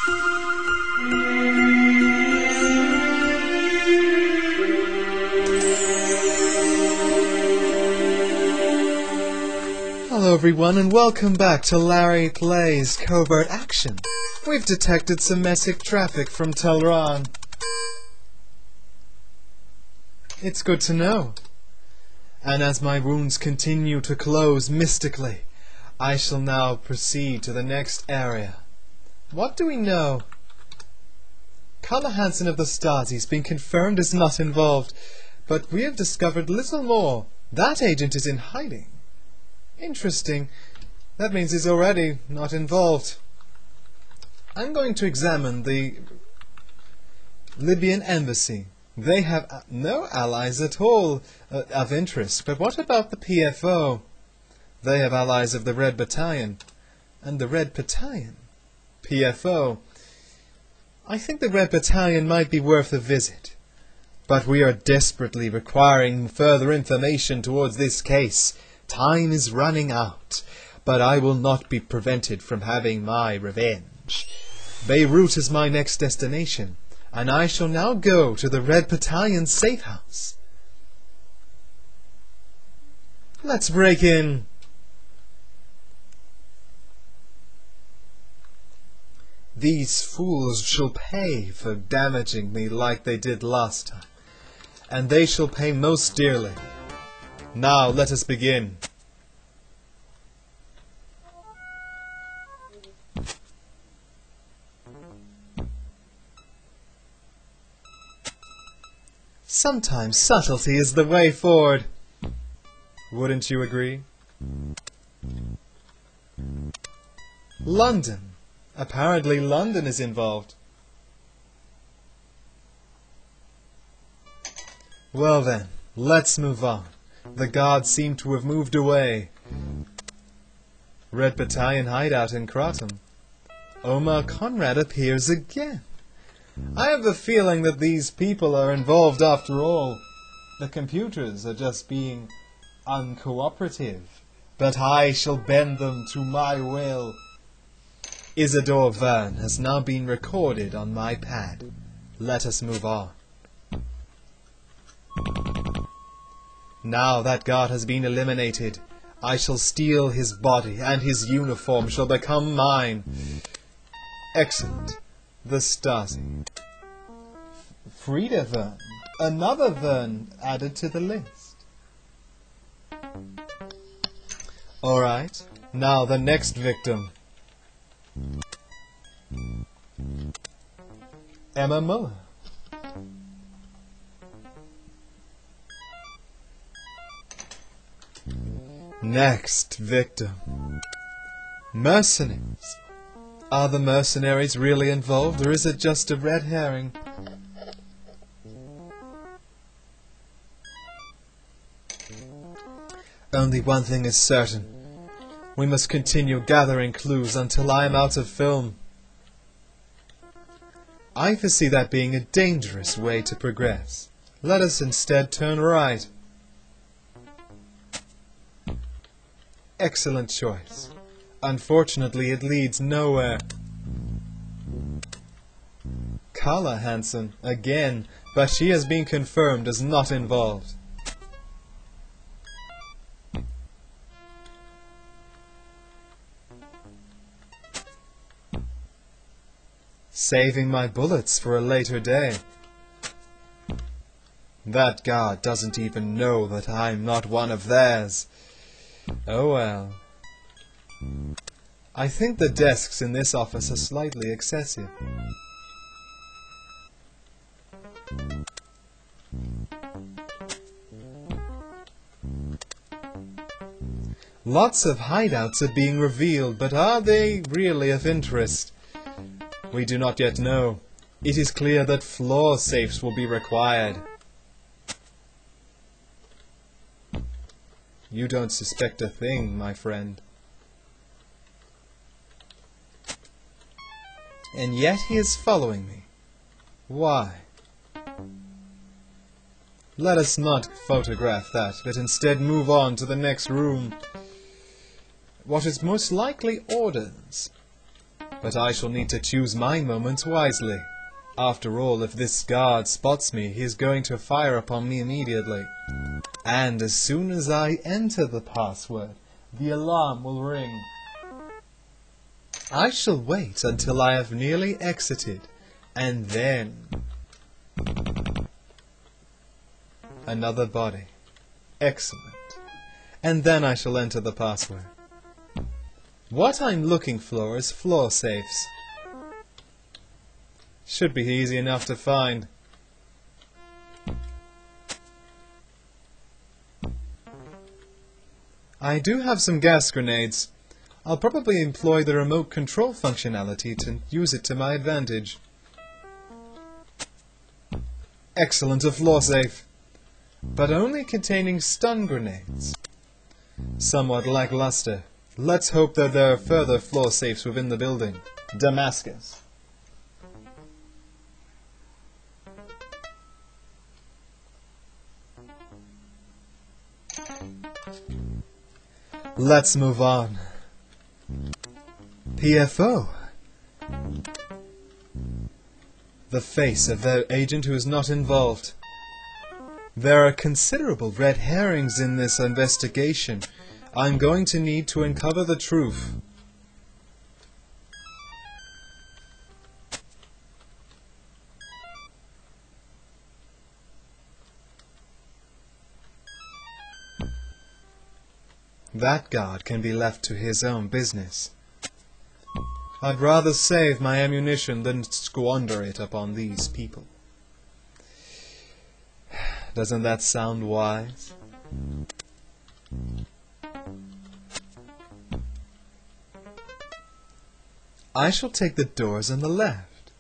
Hello everyone and welcome back to Larry Plays Covert Action. We've detected some messic traffic from Telran. It's good to know. And as my wounds continue to close mystically, I shall now proceed to the next area. What do we know? Carla Hansen of the Stasi's been confirmed as not involved, but we have discovered little more. That agent is in hiding. Interesting. That means he's already not involved. I'm going to examine the Libyan embassy. They have no allies at all of interest. But what about the PFO? They have allies of the Red Battalion. And the Red Battalion? PFO. I think the Red Battalion might be worth a visit. But we are desperately requiring further information towards this case. Time is running out, but I will not be prevented from having my revenge. Beirut is my next destination, and I shall now go to the Red Battalion safe house. Let's break in. These fools shall pay for damaging me like they did last time, and they shall pay most dearly. Now let us begin. Sometimes subtlety is the way forward. Wouldn't you agree? London. Apparently London is involved. Well then, let's move on. The guards seem to have moved away. Red Battalion hideout in Kratom. Omar Conrad appears again. I have a feeling that these people are involved after all. The computers are just being uncooperative, but I shall bend them to my will. Isidore Verne has now been recorded on my pad. Let us move on. Now that guard has been eliminated, I shall steal his body, and his uniform shall become mine. Excellent. The Stasi. Frida Verne. Another Verne added to the list. Alright, now the next victim. Emma Muller. Next victim. Mercenaries. Are the mercenaries really involved, or is it just a red herring? Only one thing is certain. We must continue gathering clues until I am out of film. I foresee that being a dangerous way to progress. Let us instead turn right. Excellent choice. Unfortunately, it leads nowhere. Carla Hansen, again, but she has been confirmed as not involved. Saving my bullets for a later day. That guard doesn't even know that I'm not one of theirs. Oh well. I think the desks in this office are slightly excessive. Lots of hideouts are being revealed, but are they really of interest? We do not yet know. It is clear that floor safes will be required. You don't suspect a thing, my friend. And yet he is following me. Why? Let us not photograph that, but instead move on to the next room. What is most likely orders. But I shall need to choose my moments wisely. After all, if this guard spots me, he is going to fire upon me immediately. And as soon as I enter the password, the alarm will ring. I shall wait until I have nearly exited, and then... Another body. Excellent. And then I shall enter the password. What I'm looking for is floor safes. Should be easy enough to find. I do have some gas grenades. I'll probably employ the remote control functionality to use it to my advantage. Excellent, a floor safe. But only containing stun grenades. Somewhat lackluster. Let's hope that there are further floor safes within the building. Damascus. Let's move on. PFO. The face of the agent who is not involved. There are considerable red herrings in this investigation. I'm going to need to uncover the truth. That guard can be left to his own business. I'd rather save my ammunition than squander it upon these people. Doesn't that sound wise? I shall take the doors on the left.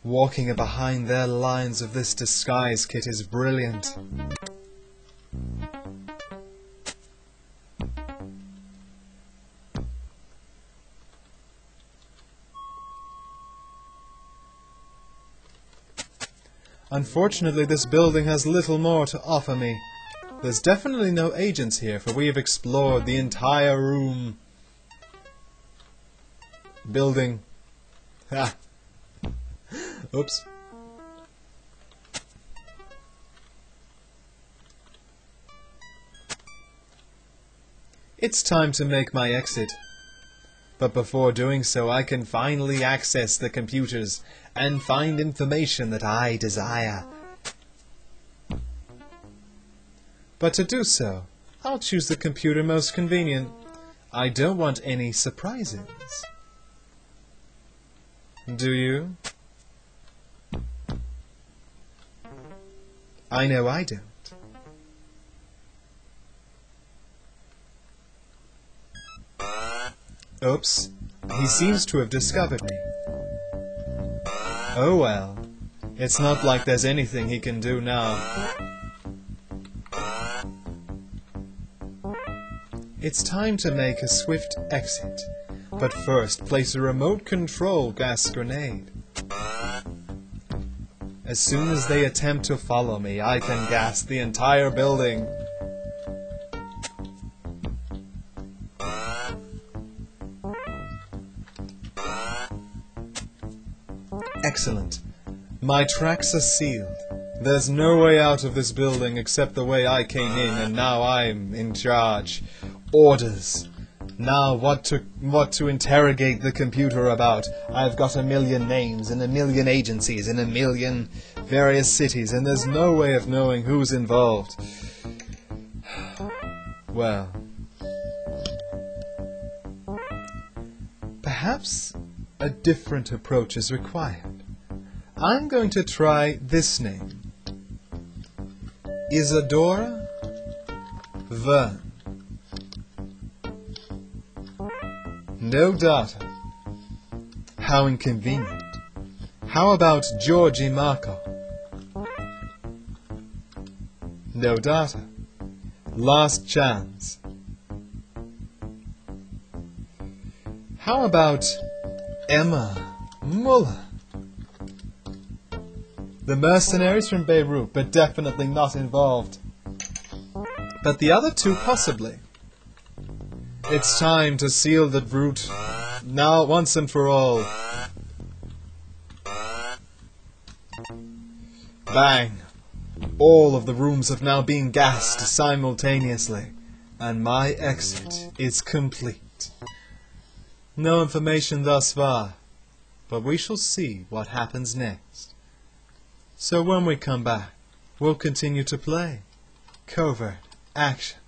Walking behind their lines of this disguise kit is brilliant. Unfortunately, this building has little more to offer me. There's definitely no agents here, for we have explored the entire room. Building. Ha! Oops. It's time to make my exit. But before doing so, I can finally access the computers and find information that I desire. But to do so, I'll choose the computer most convenient. I don't want any surprises. Do you? I know I don't. Oops, he seems to have discovered me. Oh well, it's not like there's anything he can do now. It's time to make a swift exit, but first place a remote control gas grenade. As soon as they attempt to follow me, I can gas the entire building. Excellent. My tracks are sealed. There's no way out of this building except the way I came in, and now I'm in charge. Orders. Now what to interrogate the computer about? I've got a million names and a million agencies in a million various cities, and there's no way of knowing who's involved. Well, perhaps a different approach is required. I'm going to try this name. Isadora Verne. No data. How inconvenient. How about Georgi Markov? No data. Last chance. How about Emma Muller? The mercenaries from Beirut, but definitely not involved. But the other two possibly. It's time to seal the route now once and for all. Bang! All of the rooms have now been gassed simultaneously, and my exit is complete. No information thus far, but we shall see what happens next. So when we come back, we'll continue to play Covert Action.